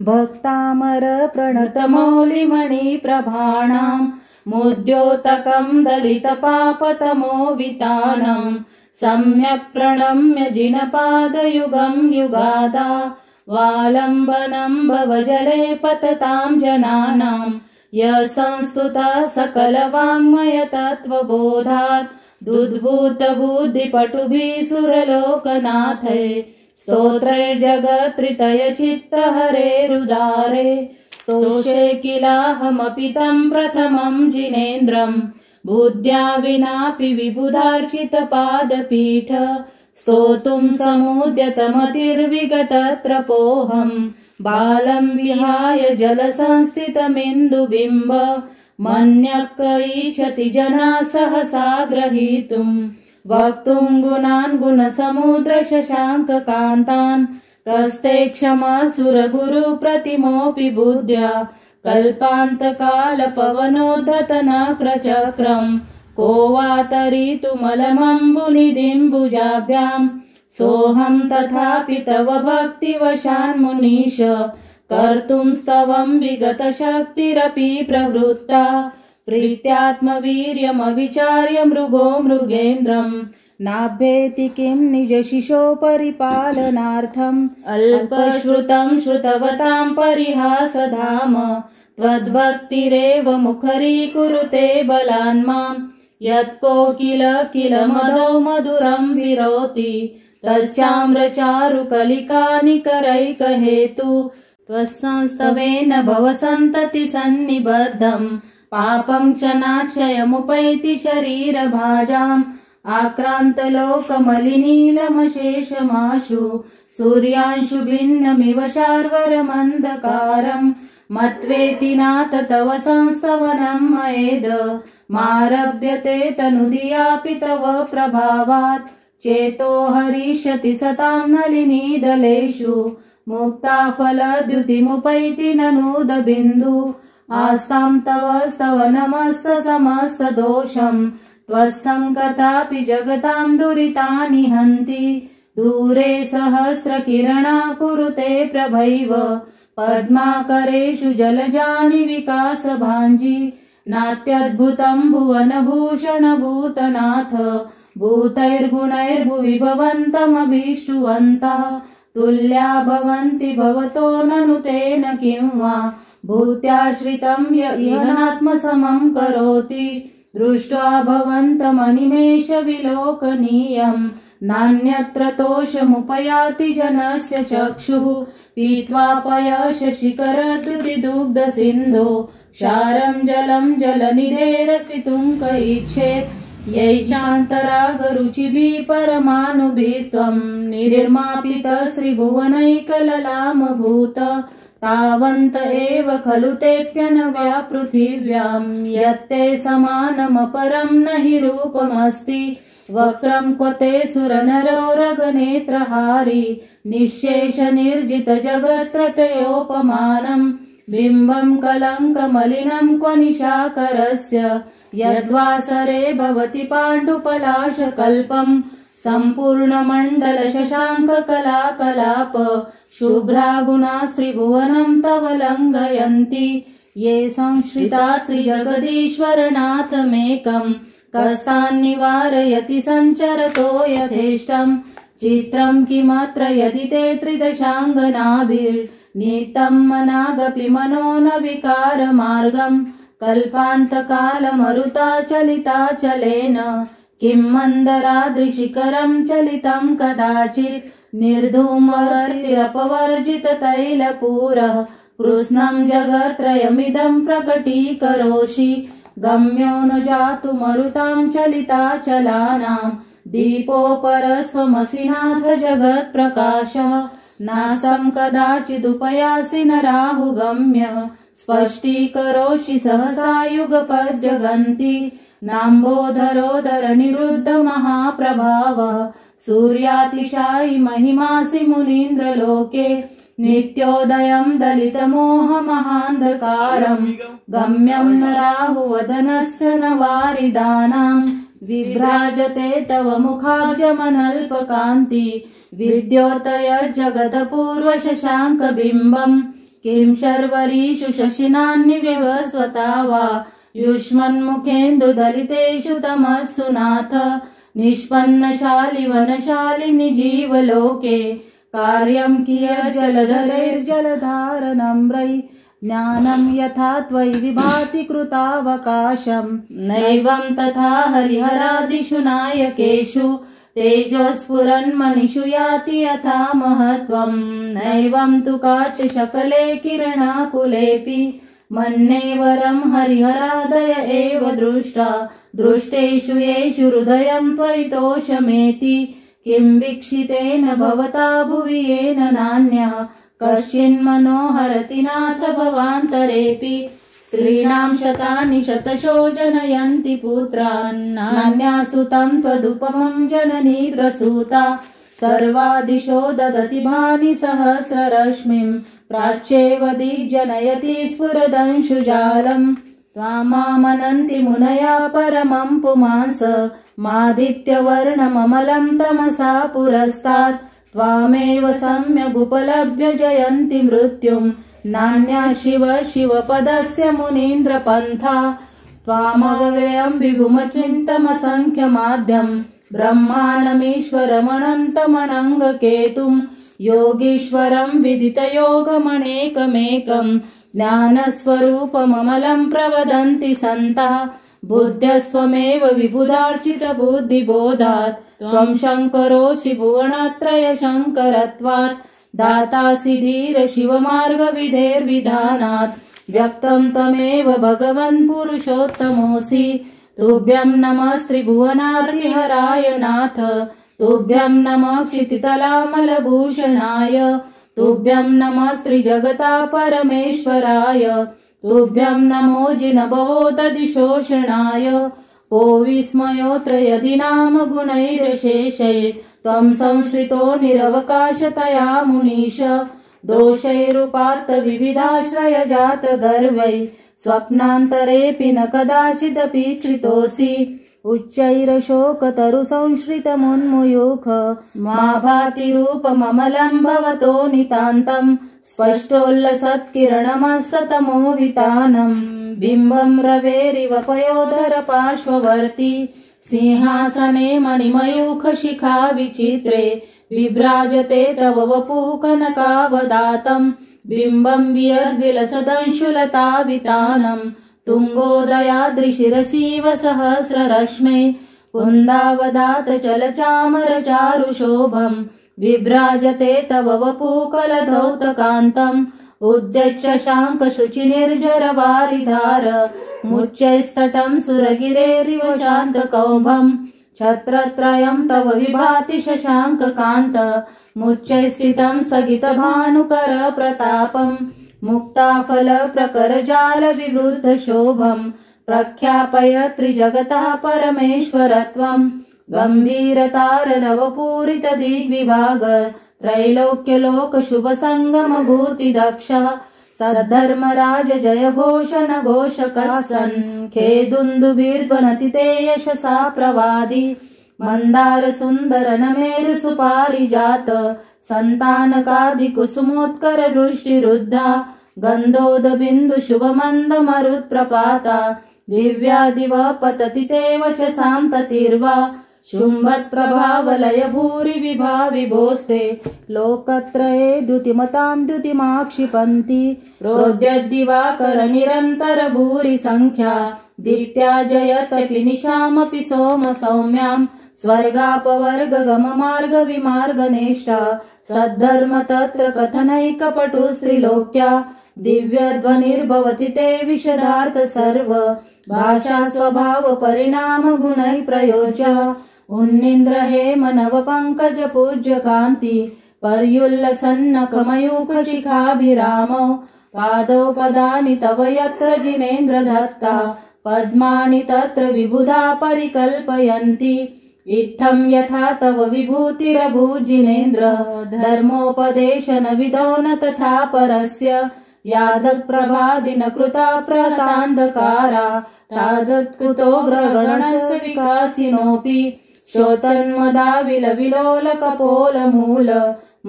भक्तामर प्रणतमौलिमणिप्रभाणां मुद्योतकं दलितपापतमो वितानं सम्यक् प्रणम्य जिनपादयुगं युगादा वालम्बनं भवजले पततां जनानां यः संस्तुतः सकलवाङ्मयतत्त्वबोधात् दुद्भूतबुद्धिपटुभिः सुरलोकनाथैः स्तोत्रैर्जगत्त्रितयचित्तहरेरुदारे स्तोषे किलाहमपि तं प्रथमं जिनेन्द्रं बुद्ध्या विनापि विबुधार्चितपादपीठ स्तोतुं समुद्यतमतिर्विगतत्रपोऽहं बालं विहाय जलसंस्थितमिन्दुबिम्ब मन्यः क ईच्छति जनाः सहसा ग्रहीतुं वक्तुं गुणान् गुणसमुद्रशशाङ्ककान्तान् कस्ते क्षमासुरगुरुप्रतिमोऽपि बुद्ध्या कल्पान्तकालपवनोद्धतनक्रचक्रं को वा तरितुमलमम्बुनिधिम्बुजाभ्यां सोऽहं तथापि तव भक्तिवशान्मुनीश कर्तुं स्तवं विगतशक्तिरपि प्रवृत्ता प्रीत्यात्मवीर्यमविचार्य मृगो मृगेन्द्रं नाभ्येति किं निजशिशो परिपालनार्थम् अल्पश्रुतं श्रुतवतां परिहासधाम त्वद्भक्तिरेव मुखरीकुरुते बलान्मां यत्कोकिल किल मदो मधुरं विरोति तच्चाम्रचारुकलिकानिकरैकहेतु त्वत्संस्तवेन भवसन्ततिसन्निबद्धं पापं क्षणाक्षयमुपैति शरीरभाजाम् आक्रान्तलोकमलिनीलमशेषमाशु सूर्यांशु भिन्नमिव शार्वरमन्धकारं मत्वेति नाथ तव संस्तवनं मयेद मारभ्यते तनुधियापि तव प्रभावात् चेतो हरिष्यति सतां नलिनीदलेषु मुक्ताफलद्युतिमुपैति ननूदबिन्दु आस्तां तव स्तवनमस्तसमस्तदोषं त्वत्सङ्कतापि जगतां दुरितानि हन्ति दूरे सहस्रकिरणा कुरुते प्रभैव पद्माकरेषु जलजानि विकासभाञ्जी नात्यद्भुतं भुवनभूषणभूतनाथ भूतैर्गुणैर्भुवि भवन्तमभीष्टुवन्तः तुल्या भवन्ति भवतो ननु तेन किं वा भूत्याश्रितं य इहात्मसमं करोति दृष्ट्वा भवन्तमनिमेष विलोकनीयं नान्यत्र तोषमुपयाति जनस्य चक्षुः पीत्वा पयशशिखरदुरिदुग्धसिन्धो क्षारं जलं जलनिधेरसितुं क इच्छेत् यैषान्तरागरुचिभिः परमानुभिस्त्वं निर्मापितश्रीभुवनैकललामभूत तावन्त एव खलु तेऽप्यनव्या पृथिव्यां यत्ते समानमपरं न हि रूपमस्ति वक्रं क्वते सुरनरोरगनेत्रहारी निःशेषनिर्जितजगत्त्रतयोपमानं बिम्बं कलङ्कमलिनं क्व निशाकरस्य यद्वासरे भवति पाण्डुपलाशकल्पं सम्पूर्णमण्डलशशाङ्ककलाकलाप शुभ्रा गुणा त्रिभुवनं तव लङ्घयन्ति ये संश्रिता श्रीजगदीश्वरनाथमेकं कस्तान्निवारयति सञ्चरतो यथेष्टं चित्रं किमत्र यदि ते त्रिदशाङ्गनाभिर्नीतं मनागपि मनो न विकारमार्गं कल्पान्तकालमरुताचलिताचलेन किं मन्दराद्रिशिखरं चलितं कदाचित् निर्धूमवर्तिरपवर्जिततैलपूरः कृत्स्नं जगत्त्रयमिदं प्रकटीकरोषि गम्यो न जातु मरुतां चलिताचलानां दीपोपरस्वमसि नाथ जगत्प्रकाशः नासं कदाचिदुपयासि न राहुगम्य स्पष्टीकरोषि सहसा युगपज्जगन्ति नाम्बोधरोदर निरुद्ध महाप्रभावः सूर्यातिशायि महिमासि मुनीन्द्रलोके नित्योदयं दलितमोहमहान्धकारं गम्यं न राहुवदनस्य न वारिदानां विभ्राजते तव मुखाब्जमनल्पकान्ति विद्योतय जगदपूर्वशशाङ्कबिम्बं किं शर्वरीषु शशिनान्निविवस्वता वा युष्मन्मुखेन्दुदलितेषु तमस्सु नाथ निष्पन्नशालि वनशालिनि जीवलोके कार्यं कियज्जलधरैर्जलधारनम्रै ज्ञानं यथा त्वयि विभाति कृतावकाशं नैवं तथा हरिहरादिषु नायकेषु तेजस्फुरन्मणिषु याति यथा महत्त्वं नैवं तु काच शकले किरणाकुलेऽपि मन्ये वरं हरिहरादय एव दृष्टा दृष्टेषु येषु हृदयं त्वयि तोषमेति किं वीक्षितेन भवता भुवि येन नान्यः कश्चिन्मनोहरति नाथ भवान्तरेऽपि स्त्रीणां शतानि शतशो जनयन्ति पुत्रान् नान्यासुतं त्वदुपमं जननी प्रसूता सर्वादिशो ददति भानि सहस्ररश्मिं प्राच्येव दिग्जनयति स्फुरदंशुजालं त्वामामनन्ति मुनया परमं पुमांस मादित्यवर्णममलं तमसा पुरस्तात् त्वामेव सम्यगुपलभ्य जयन्ति मृत्युं नान्या शिव शिवपदस्य मुनीन्द्रपन्था त्वामव्ययं विभुमचिन्तमसङ्ख्यमाद्यं ब्रह्माण्डमीश्वरमनन्तमनङ्गकेतुं योगीश्वरं विदितयोगमनेकमेकं ज्ञानस्वरूपममलं प्रवदन्ति सन्तः बुद्ध्यस्त्वमेव विबुधार्चितबुद्धिबोधात् त्वं शङ्करोऽसि भुवनत्रयशङ्करत्वात् दातासि धीर शिवमार्गविधेर्विधानात् व्यक्तं त्वमेव भगवन् पुरुषोत्तमोऽसि तुभ्यं नमः त्रिभुवनार्तिहराय नाथ तुभ्यं नमः क्षितितलामलभूषणाय तुभ्यं नमः त्रिजगता परमेश्वराय तुभ्यं नमो जिनभवोदधिशोषणाय को विस्मयोऽत्र यदि नाम गुणैरशेषैस्त्वं संश्रितो निरवकाशतया मुनीश दोषैरुपार्तविविधाश्रयजातगर्वै स्वप्नान्तरेऽपि न कदाचिदपि श्रितोऽसि उच्चैरशोकतरुसंश्रितमुन्मुयुख मा भाति रूपममलं भवतो नितान्तं स्पष्टोल्लसत्किरणमस्ततमोवितानं बिम्बं रवेरिव पयोधर पार्श्ववर्ती सिंहासने मणिमयूखशिखा विचित्रे विभ्राजते तव वपुः कनकावदातं बिम्बं वियद्विलसदंशुलतावितानं तुङ्गोदयाद्रिशिरसीव सहस्ररश्मे कुन्दावदात चलचामरचारुशोभं विभ्राजते तव वपुः कलधौतकान्तम् उज्जच्छशाङ्कशुचिनिर्झरवारिधार मुच्चैस्तटं सुरगिरेरिव शान्तकौभं छत्रत्रयं तव विभाति शशाङ्ककान्त मुच्चैस्थितं स्थगितभानुकर प्रतापं मुक्ताफलप्रकरजालविवृद्धशोभं प्रख्यापय त्रिजगतः परमेश्वरत्वं गम्भीरताररवपूरितदिग्विभाग त्रैलोक्यलोकशुभसङ्गमभूतिदक्ष सद्धर्मराज जय घोषण घोषकः सन् खेदुन्दुभिर्ध्वनति ते यशसा प्रवादि मंदार सुंदर नमेरु सुपारिजात संतानकादि कुसुमोत्कर वृष्टिरुद्धा गंधोद बिंदु शुभ मंद मरुत् प्रपाता दिव्यादिव पतति ते वचसां ततिर्वा शुंभत् प्रभावलय भूरि विभाविभोस्ते लोकत्रये द्युतिमतां द्युतिमाक्षिपन्ति प्रोद्यद्दिवाकर निरन्तर भूरि संख्या दीप्त्या जयतपि निशामपि सोम सौम्यां स्वर्गापवर्ग गम मार्ग विमार्ग नेष्टा सद्धर्म तत्र कथनैकपटु स्त्रिलोक्या दिव्यध्वनिर्भवति ते विशदार्थ सर्व भाषा स्वभाव परिणाम गुणै प्रयोज्य उन्निन्द्र हेम नव पंकज पूज्य कांति पर्युल्लसन्न कमयूख शिखाभिरामौ पादौ पदानि तव यत्र जिनेन्द्र दत्ता पद्मानि तत्र विबुधा परिकल्पयन्ति इत्थं यथा तव विभूतिरभूजिनेन्द्र धर्मोपदेशन विधौ न तथा परस्य यादप्रभादिन कृता प्रतान्धकारा तादत्कुतो ग्रगणस्य विकासिनोऽपि श्रोतन्मदा विलविलोलकपोलमूल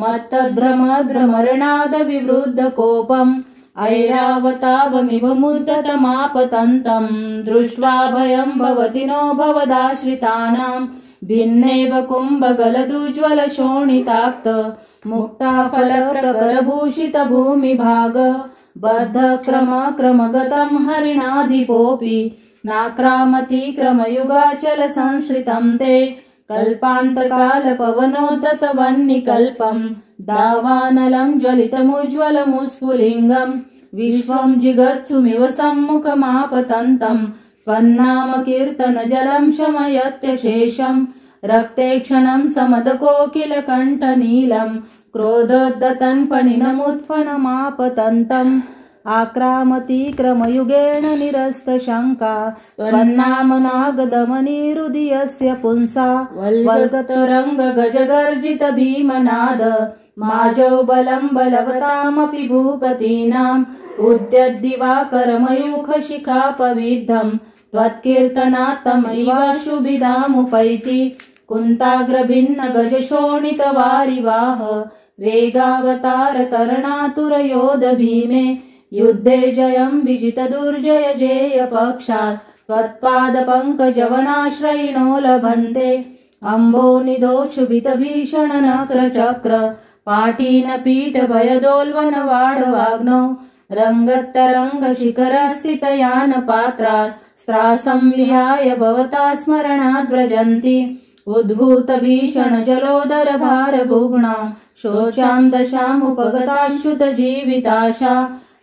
मत्तद्भ्रमद्भ्रमरणादविवृद्धकोपम् ऐरावतापमिव मुद्दतमापतन्तं दृष्ट्वा भयं भवति नो भवदाश्रितानां भिन्नेव कुम्भगलदुज्ज्वलशोणिताक्त मुक्ताफलप्रकरभूषितभूमिभाग बद्धक्रमक्रमगतं हरिणाधिपोऽपि नाक्रामति क्रमयुगाचलसंसृतं ते कल्पान्तकालपवनोद्धतवह्निकल्पं दावानलं ज्वलितमुज्ज्वलमुस्फुलिङ्गं विश्वं जिगत्सुमिव सम्मुखमापतन्तं त्वन्नामकीर्तनजलं शमयत्यशेषं रक्ते क्षणं समदकोकिलकण्ठनीलं क्रोधोद्धतन्फणिनमुत्फणमापतन्तम् आक्रामति क्रमयुगेण निरस्तशङ्का त्वन्नामनागदमनिरुदयस्य पुंसा वल्गतरङ्गगजगर्जित भीमनाद माजौ बलं बलवतामपि भूपतीनाम् उद्यद्दिवाकरमयूखशिखापविद्धं त्वत्कीर्तनात्तमैवाशुभिधामुपैति कुन्ताग्रभिन्न गजशोणितवारिवाह वेगावतार तरणातुरयोध भीमे युद्धे जयं विजितदुर्जय जेय पक्षास् त्वत्पादपङ्कजवनाश्रयिणो लभन्ते अम्भोनिधोक्षुभितभीषणनक्रचक्र पाटीनपीठभयदोल्वनवाडवाग्नौ रङ्गतरङ्गशिखरस्थितयानपात्रास्त्रासं विहाय भवता स्मरणाद्व्रजन्ति उद्भूतभीषणजलोदरभारभुग्ना शोचां दशामुपगताश्च्युतजीविताशा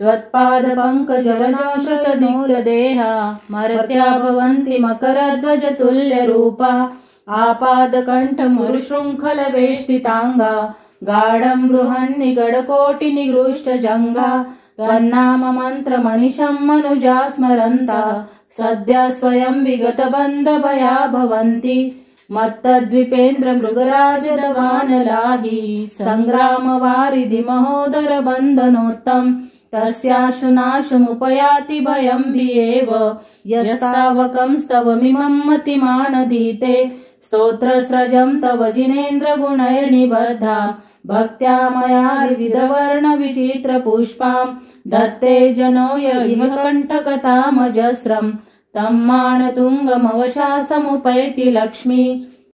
त्वत्पादपङ्कजरजाश्रितनूलदेहा मर्त्या भवन्ति मकरध्वजतुल्यरूपा आपादकण्ठमुरुशृङ्खलवेष्टिताङ्गा गाढं बृहन्निगडकोटिनिगृष्टजङ्घा त्वन्नाममन्त्रमनिशं मनुजा स्मरन्ता सद्यः स्वयं विगतबन्धभया भवन्ति मत्तद्विपेन्द्र मृगराजदवानलाहि सङ्ग्रामवारिधि महोदर बन्धनोत्तम तस्याशुनाशमुपयाति भयं भियेव यस्तावकं स्तवमिमं मतिमानधीते स्तोत्रस्रजं तव जिनेन्द्रगुणैर्निबद्धा भक्त्या मया विविधवर्णविचित्रपुष्पां दत्ते जनो यदिह कण्ठकतामजस्रं तं मानतुङ्गमवशासमुपैति लक्ष्मी